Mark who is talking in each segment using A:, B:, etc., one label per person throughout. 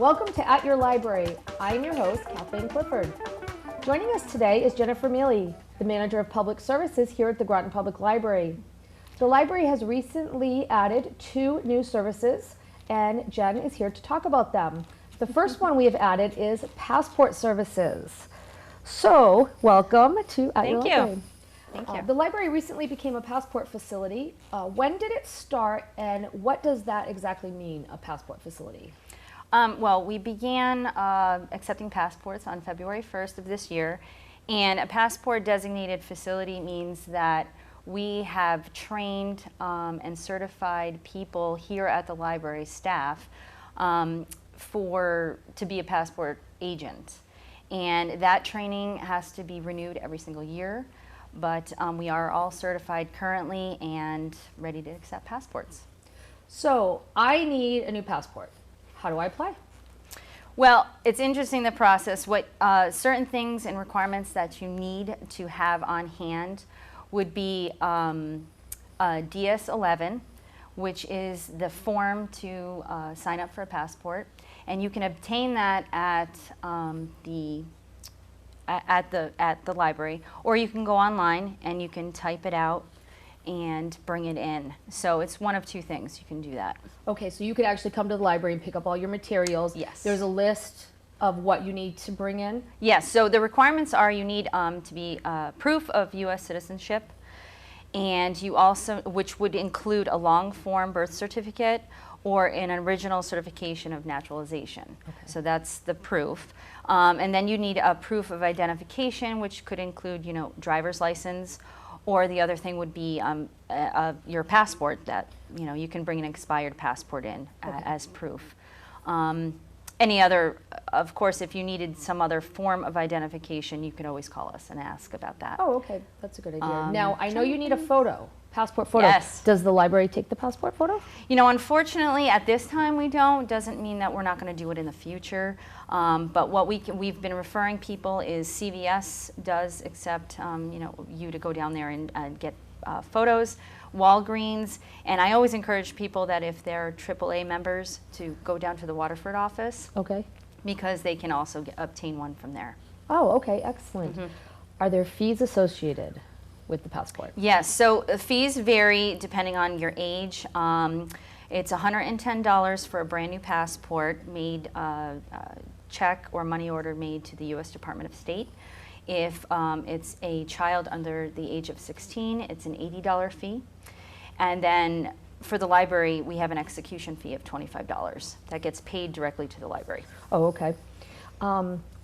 A: Welcome to At Your Library. I'm your host, Cathleen Clifford. Joining us today is Jennifer Miele, the Manager of Public Services here at the Groton Public Library. The library has recently added 2 new services, and Jen is here to talk about them. The first one we have added is passport services. So, welcome to At Your Library.
B: Thank you.
A: The library recently became a passport facility. When did it start, and what does that exactly mean, a passport facility?
B: Well, we began accepting passports on February 1st of this year, and a passport designated facility means that we have trained and certified people here at the library staff to be a passport agent. And that training has to be renewed every single year, but we are all certified currently and ready to accept passports.
A: So, I need a new passport. How do I apply?
B: Well, it's interesting, the process. What certain things and requirements that you need to have on hand would be DS-11, which is the form to sign up for a passport, and you can obtain that at the library, or you can go online and you can type it out and bring it in. So it's one of 2 things. You can do that.
A: Okay, so you could actually come to the library and pick up all your materials.
B: Yes.
A: There's a list of what you need to bring in.
B: Yes, so the requirements are you need to be proof of U.S. citizenship, and you also, which would include a long form birth certificate or an original certification of naturalization.
A: Okay.
B: So that's the proof. And then you need a proof of identification, which could include, driver's license, or the other thing would be your passport that, you can bring an expired passport in as proof. Any other, of course, if you needed some other form of identification, you could always call us and ask about that.
A: Oh, okay, that's a good idea. Now, I know you need a photo, passport photo.
B: Yes.
A: Does the library take the passport photo?
B: Unfortunately, at this time we don't. Doesn't mean that we're not going to do it in the future. But what we've been referring people is CVS does accept, you to go down there and get photos. Walgreens, and I always encourage people that if they're AAA members to go down to the Waterford office.
A: Okay.
B: Because they can also obtain one from there.
A: Oh, okay, excellent. Mm-hmm. Are there fees associated with the passport?
B: Yes, so fees vary depending on your age. It's $110 for a brand new passport made, check or money order made to the U.S. Department of State. If it's a child under the age of 16, it's an $80 fee. And then for the library, we have an execution fee of $25 that gets paid directly to the library.
A: Oh, okay.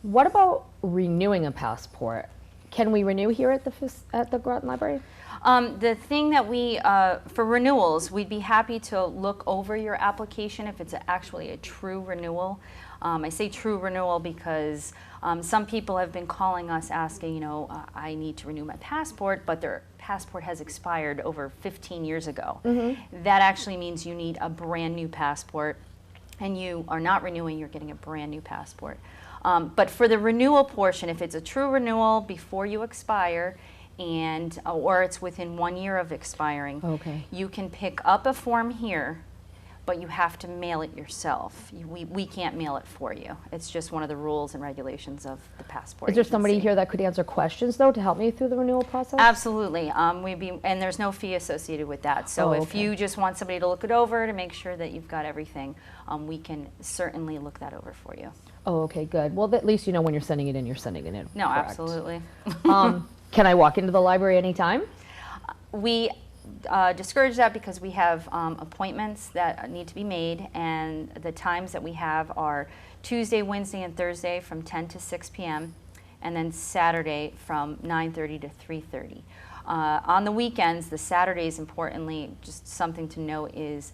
A: What about renewing a passport? Can we renew here at the Groton Library?
B: The thing that for renewals, we'd be happy to look over your application if it's actually a true renewal. I say true renewal because some people have been calling us asking, I need to renew my passport, but their passport has expired over 15 years ago. Mm-hmm. That actually means you need a brand new passport, and you are not renewing, you're getting a brand new passport. But for the renewal portion, if it's a true renewal before you expire, or it's within 1 year of expiring,
A: okay,
B: you can pick up a form here, but you have to mail it yourself. We can't mail it for you. It's just one of the rules and regulations of the passport
A: Is there
B: agency.
A: somebody here that could answer questions, though, to help me through the renewal process?
B: Absolutely. And there's no fee associated with that. So if you just want somebody to look it over to make sure that you've got everything, we can certainly look that over for you.
A: Oh, okay, good. Well, at least when you're sending it in, you're sending it in.
B: No,
A: correct.
B: Absolutely.
A: Can I walk into the library anytime?
B: We discourage that because we have appointments that need to be made, and the times that we have are Tuesday, Wednesday, and Thursday from 10 to 6 p.m., and then Saturday from 9:30 to 3:30. On the weekends, the Saturdays, importantly, just something to note is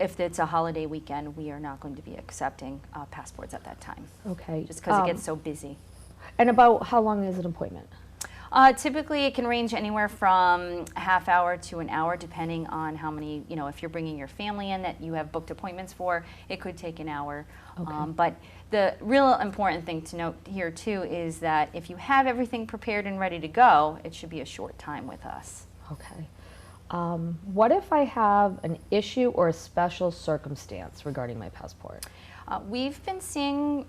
B: if it's a holiday weekend, we are not going to be accepting passports at that time.
A: Okay.
B: Just because it gets so busy.
A: And about how long is an appointment?
B: Typically, it can range anywhere from a half hour to an hour, depending on how many, if you're bringing your family in that you have booked appointments for, it could take an hour.
A: Okay.
B: But the real important thing to note here, too, is that if you have everything prepared and ready to go, it should be a short time with us.
A: Okay. What if I have an issue or a special circumstance regarding my passport?
B: We've been seeing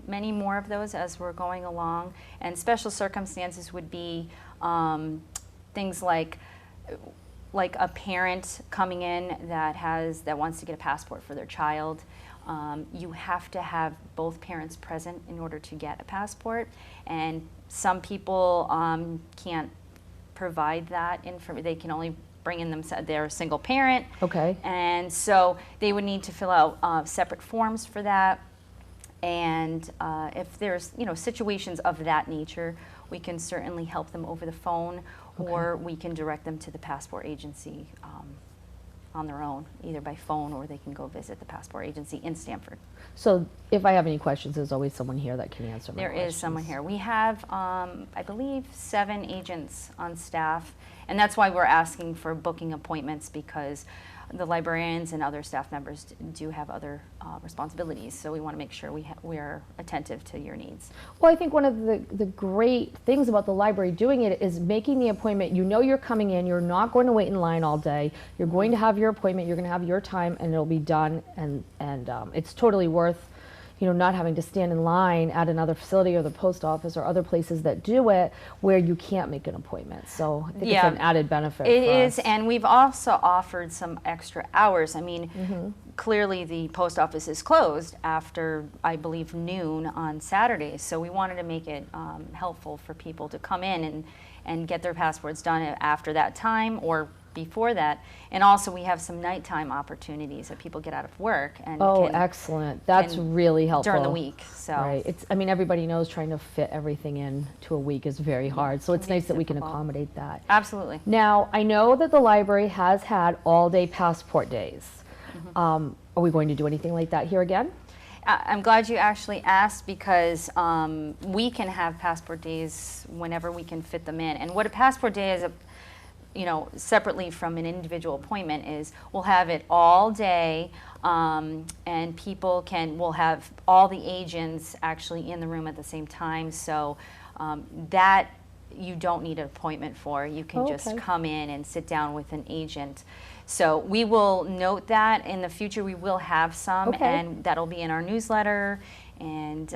B: many more of those as we're going along, and special circumstances would be things like a parent coming in that wants to get a passport for their child. You have to have both parents present in order to get a passport, and some people can't provide that information. They can only bring in they're a single parent.
A: Okay.
B: And so they would need to fill out separate forms for that. And if there's situations of that nature, we can certainly help them over the phone, or we can direct them to the passport agency on their own, either by phone or they can go visit the passport agency in Stamford.
A: So if I have any questions, there's always someone here that can answer my questions.
B: There is someone here. We have, I believe, 7 agents on staff, and that's why we're asking for booking appointments, because the librarians and other staff members do have other responsibilities, so we want to make sure we are attentive to your needs.
A: Well, I think one of the great things about the library doing it is making the appointment. You know you're coming in, you're not going to wait in line all day. You're going to have your appointment, you're going to have your time, and it'll be done, and it's totally worth not having to stand in line at another facility or the post office or other places that do it where you can't make an appointment. So I think it's an added benefit.
B: It is, and we've also offered some extra hours. I mean, clearly the post office is closed after, I believe, noon on Saturdays. So we wanted to make it helpful for people to come in and get their passports done after that time or before that. And also we have some nighttime opportunities that people get out of work and
A: excellent. That's really helpful
B: during the week. So
A: right, everybody knows trying to fit everything in to a week is very hard, so it's nice that we can accommodate that.
B: Absolutely.
A: Now, I know that the library has had all-day passport days. Are we going to do anything like that here again?
B: I'm glad you actually asked, because we can have passport days whenever we can fit them in. And what a passport day is, separately from an individual appointment, is we'll have it all day, and we'll have all the agents actually in the room at the same time. So that you don't need an appointment for. You can just come in and sit down with an agent. So we will note that in the future. We will have some, and that'll be in our newsletter and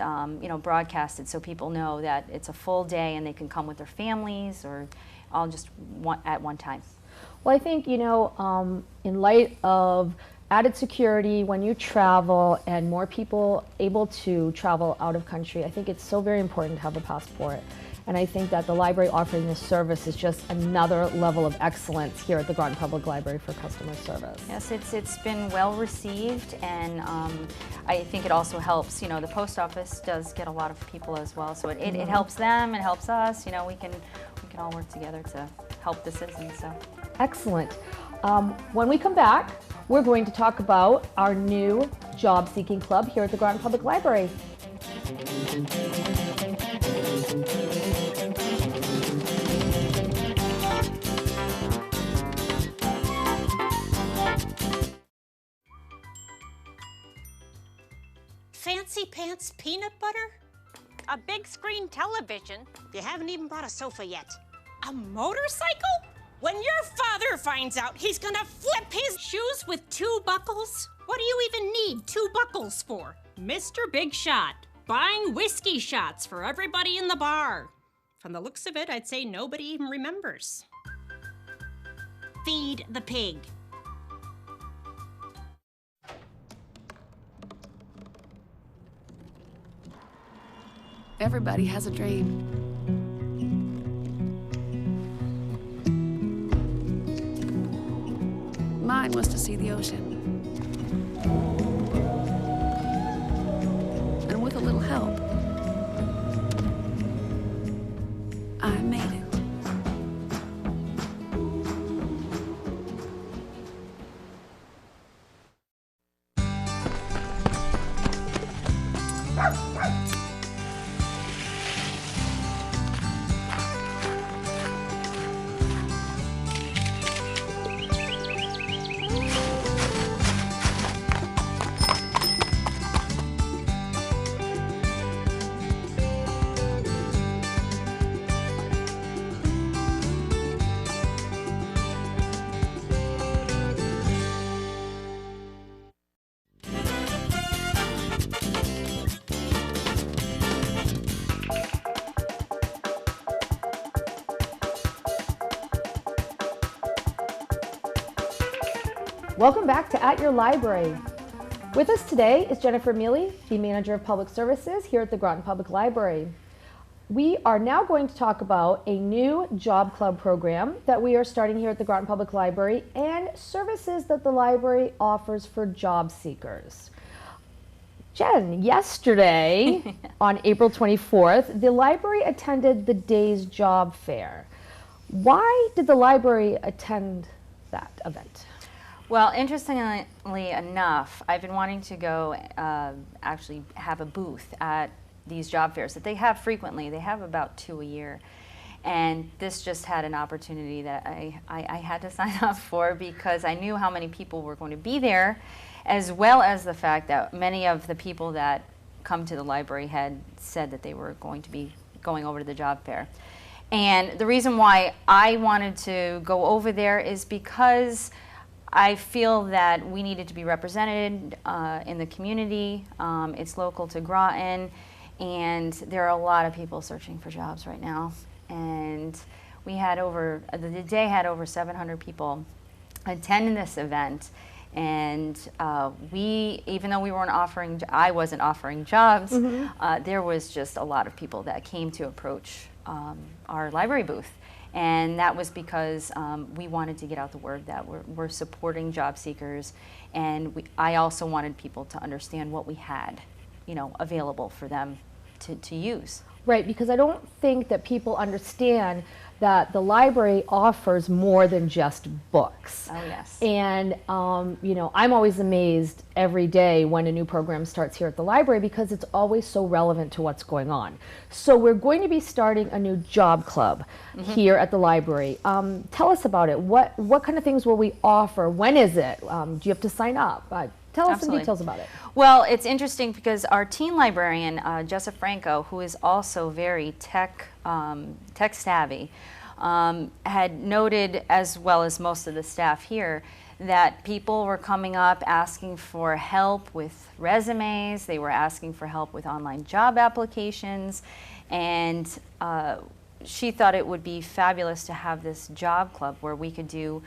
B: broadcasted, so people know that it's a full day and they can come with their families or all just at one time.
A: Well, I think in light of added security when you travel and more people able to travel out of country, I think it's so very important to have a passport. And I think that the library offering this service is just another level of excellence here at the Groton Public Library for customer service.
B: Yes, it's been well received, and I think it also helps. The post office does get a lot of people as well, so it helps them, it helps us. We can all work together to help the citizens. So
A: excellent. When we come back, we're going to talk about our new job-seeking club here at the Groton Public Library.
C: Fancy pants peanut butter?
D: A big screen television.
C: You haven't even bought a sofa yet.
D: A motorcycle? When your father finds out, he's gonna flip his shoes with 2 buckles? What do you even need 2 buckles for? Mr. Big Shot, buying whiskey shots for everybody in the bar. From the looks of it, I'd say nobody even remembers.
C: Feed the pig.
E: Everybody has a dream. Mine was to see the ocean. And with a little help, I made it.
A: Welcome back to At Your Library. With us today is Jennifer Miele, the Manager of Public Services here at the Groton Public Library. We are now going to talk about a new job club program that we are starting here at the Groton Public Library and services that the library offers for job seekers. Jen, yesterday on April 24th, the library attended the day's job fair. Why did the library attend that event?
B: Well, interestingly enough, I've been wanting to go actually have a booth at these job fairs that they have frequently. They have about 2 a year. And this just had an opportunity that I had to sign up for because I knew how many people were going to be there, as well as the fact that many of the people that come to the library had said that they were going to be going over to the job fair. And the reason why I wanted to go over there is because I feel that we needed to be represented in the community. It's local to Groton, and there are a lot of people searching for jobs right now. And we had the day had over 700 people attend this event. And even though I wasn't offering jobs, there was just a lot of people that came to approach our library booth. And that was because we wanted to get out the word that we're supporting job seekers, and I also wanted people to understand what we had, available for them to use.
A: Right, because I don't think that people understand that the library offers more than just books.
B: Oh, yes.
A: And, I'm always amazed every day when a new program starts here at the library because it's always so relevant to what's going on. So we're going to be starting a new job club here at the library. Tell us about it. What kind of things will we offer? When is it? Do you have to sign up? Tell us some details about it.
B: Well, it's interesting because our teen librarian, Jessa Franco, who is also very tech savvy, had noted, as well as most of the staff here, that people were coming up asking for help with resumes. They were asking for help with online job applications, and she thought it would be fabulous to have this job club where we could do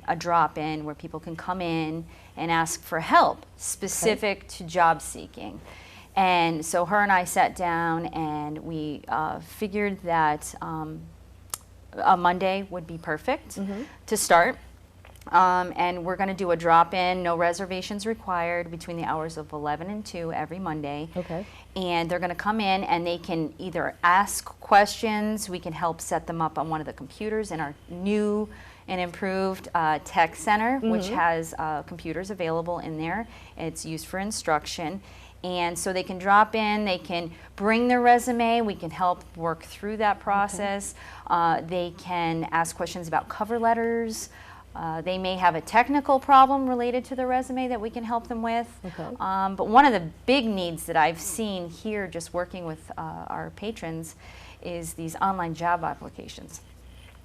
B: a drop-in where people can come in and ask for help specific to job seeking. And so her and I sat down and we figured that a Monday would be perfect to start. And we're going to do a drop-in, no reservations required, between the hours of 11 and 2 every Monday.
A: Okay.
B: And they're going to come in and they can either ask questions, we can help set them up on one of the computers in our new and improved tech center, which has computers available in there. It's used for instruction. And so they can drop in, they can bring their resume, we can help work through that process. They can ask questions about cover letters. They may have a technical problem related to the resume that we can help them with.
A: Okay.
B: But one of the big needs that I've seen here just working with our patrons is these online job applications,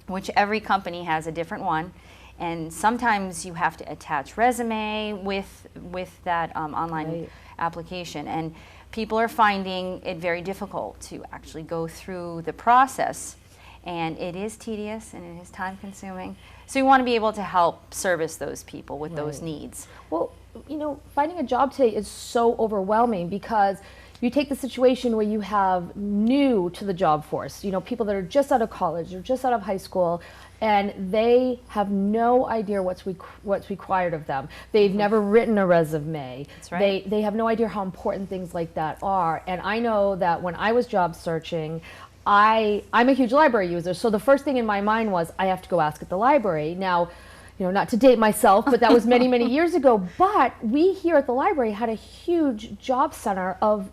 B: which every company has a different one. And sometimes you have to attach resume with that online application. And people are finding it very difficult to actually go through the process. And it is tedious and it is time consuming. So we want to be able to help service those people with those needs.
A: Well, finding a job today is so overwhelming because you take the situation where you have new to the job force, people that are just out of college or just out of high school, and they have no idea what's required of them. They've never written a resume.
B: That's right.
A: They have no idea how important things like that are. And I know that when I was job searching, I'm a huge library user, so the first thing in my mind was I have to go ask at the library. Now, not to date myself, but that was many, many years ago. But we here at the library had a huge job center of,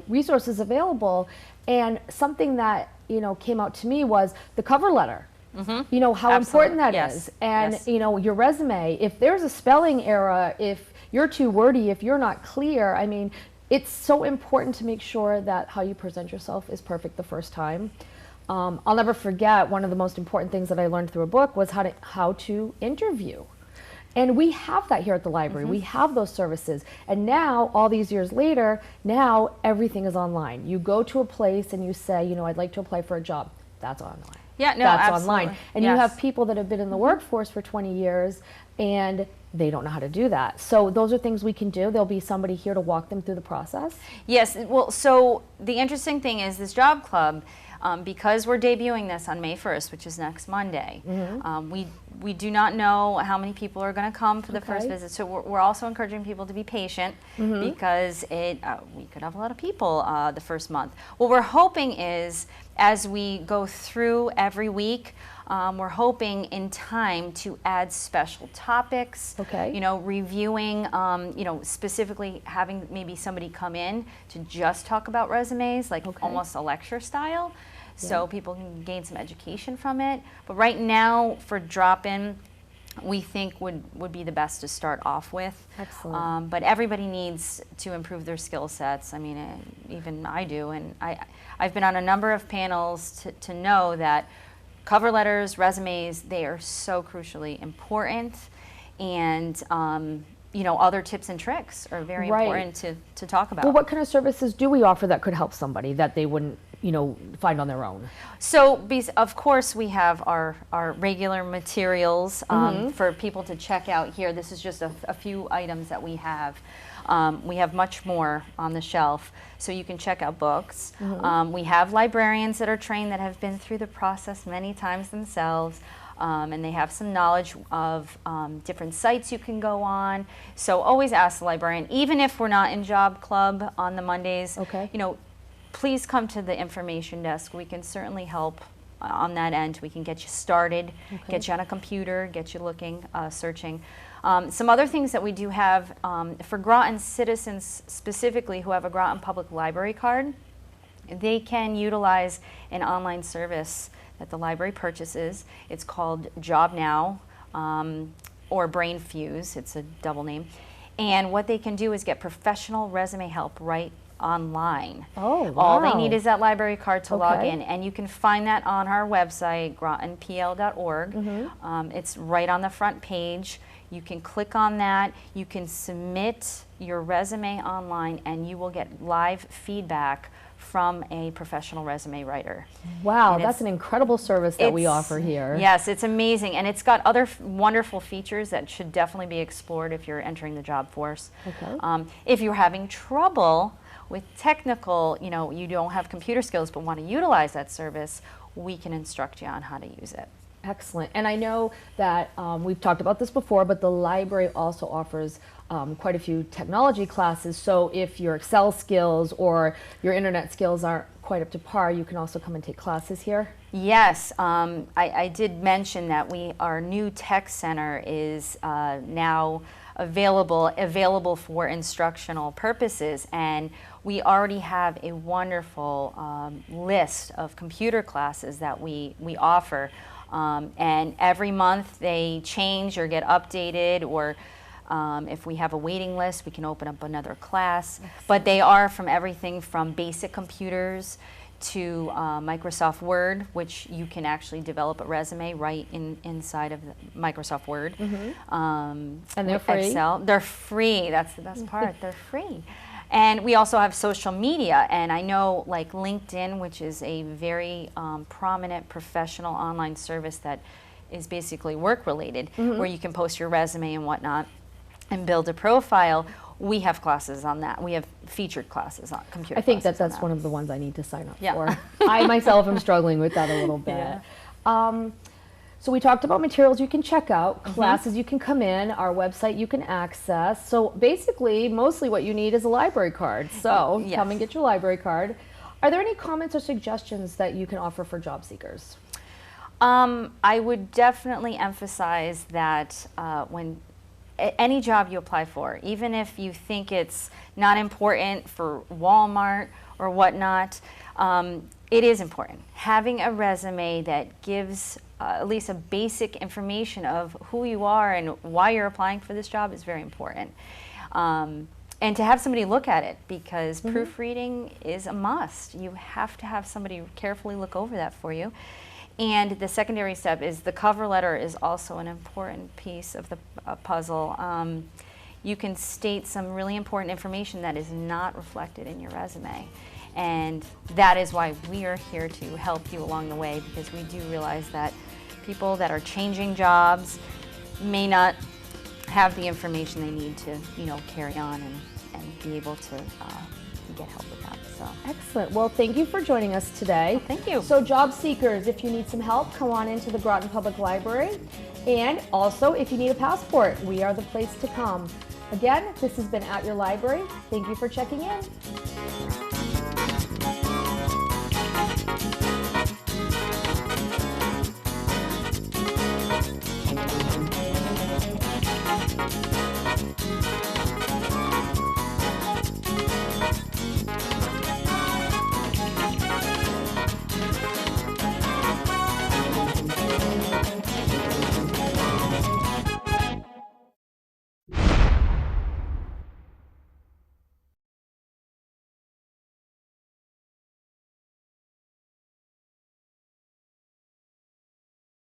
A: resources available. And something that, came out to me was the cover letter. How important that is. And, your resume, if there's a spelling error, if you're too wordy, if you're not clear, it's so important to make sure that how you present yourself is perfect the first time. I'll never forget, one of the most important things that I learned through a book was how to interview. And we have that here at the library. We have those services. And now, all these years later, now everything is online. You go to a place and you say, I'd like to apply for a job. That's online.
B: Yeah, no,
A: that's
B: absolutely.
A: online. And you
B: Yes.
A: have people that have been in the workforce for 20 years and they don't know how to do that. So those are things we can do. There'll be somebody here to walk them through the process.
B: Yes, well, so the interesting thing is this job club, because we're debuting this on May 1st, which is next Monday, we do not know how many people are going to come for the first
A: Okay.
B: visit. So we're also encouraging people to be patient because we could have a lot of people the first month. What we're hoping is, as we go through every week, we're hoping in time to add special topics.
A: Okay.
B: You know, reviewing, specifically having maybe somebody come in to just talk about resumes, like
A: Okay.
B: almost a lecture style, so people can gain some education from it. But right now, for drop-in, we think would be the best to start off with.
A: Excellent.
B: But everybody needs to improve their skill sets. I mean, even I do, and I've been on a number of panels to know that cover letters, resumes, they are so crucially important, and other tips and tricks are very
A: Right.
B: important to talk about.
A: Well, what kind of services do we offer that could help somebody that they wouldn't, find on their own?
B: So, of course, we have our regular materials for people to check out here. This is just a few items that we have. We have much more on the shelf, so you can check out books. We have librarians that are trained that have been through the process many times themselves, and they have some knowledge of different sites you can go on. So always ask the librarian, even if we're not in job club on the Mondays.
A: Okay.
B: Please come to the information desk. We can certainly help on that end. We can get you started, get you on a computer, get you looking, searching. Some other things that we do have for Groton citizens specifically who have a Groton Public Library card, they can utilize an online service that the library purchases. It's called Job Now or Brain Fuse. It's a double name. And what they can do is get professional resume help right online.
A: Oh, wow.
B: All they need is that library card to log
A: Okay.
B: in, and you can find that on our website, grotonpl.org. It's right on the front page. You can click on that. You can submit your resume online, and you will get live feedback from a professional resume writer.
A: Wow,
B: And
A: that's an incredible service that we
B: it's-
A: offer here.
B: Yes, it's amazing, and it's got other wonderful features that should definitely be explored if you're entering the job force.
A: Okay.
B: If you're having trouble with technical, you don't have computer skills but want to utilize that service, we can instruct you on how to use it.
A: Excellent. And I know that we've talked about this before, but the library also offers quite a few technology classes. So if your Excel skills or your internet skills aren't quite up to par, you can also come and take classes here.
B: Yes, I did mention that our new tech center is now available for instructional purposes, and we already have a wonderful list of computer classes that we offer, and every month they change or get updated, or if we have a waiting list, we can open up another class. But they are from everything from basic computers to Microsoft Word, which you can actually develop a resume right inside of the Microsoft Word.
A: And they're free.
B: Excel, they're free. That's the best part. They're free. And we also have social media, and I know like LinkedIn, which is a very prominent professional online service that is basically work related, where you can post your resume and whatnot and build a profile. We have classes on that. We have featured classes on computer.
A: I think
B: classes
A: that's
B: on
A: one of the ones I need to sign up
B: Yeah.
A: for. I myself am struggling with that a little bit.
B: Yeah.
A: So we talked about materials you can check out, classes you can come in, our website you can access. So basically, mostly what you need is a library card. So
B: Yes.
A: come and get your library card. Are there any comments or suggestions that you can offer for job seekers?
B: I would definitely emphasize that when any job you apply for, even if you think it's not important for Walmart or whatnot, it is important. Having a resume that gives at least a basic information of who you are and why you're applying for this job is very important. And to have somebody look at it, because proofreading is a must. You have to have somebody carefully look over that for you. And the secondary step is the cover letter is also an important piece of the puzzle. you can state some really important information that is not reflected in your resume. And that is why we are here to help you along the way, because we do realize that people that are changing jobs may not have the information they need to, carry on and be able to get help with that. So
A: Excellent. Well, thank you for joining us today.
B: thank you.
A: So job seekers, if you need some help, come on into the Groton Public Library. And also, if you need a passport, we are the place to come. Again, this has been At Your Library. Thank you for checking in.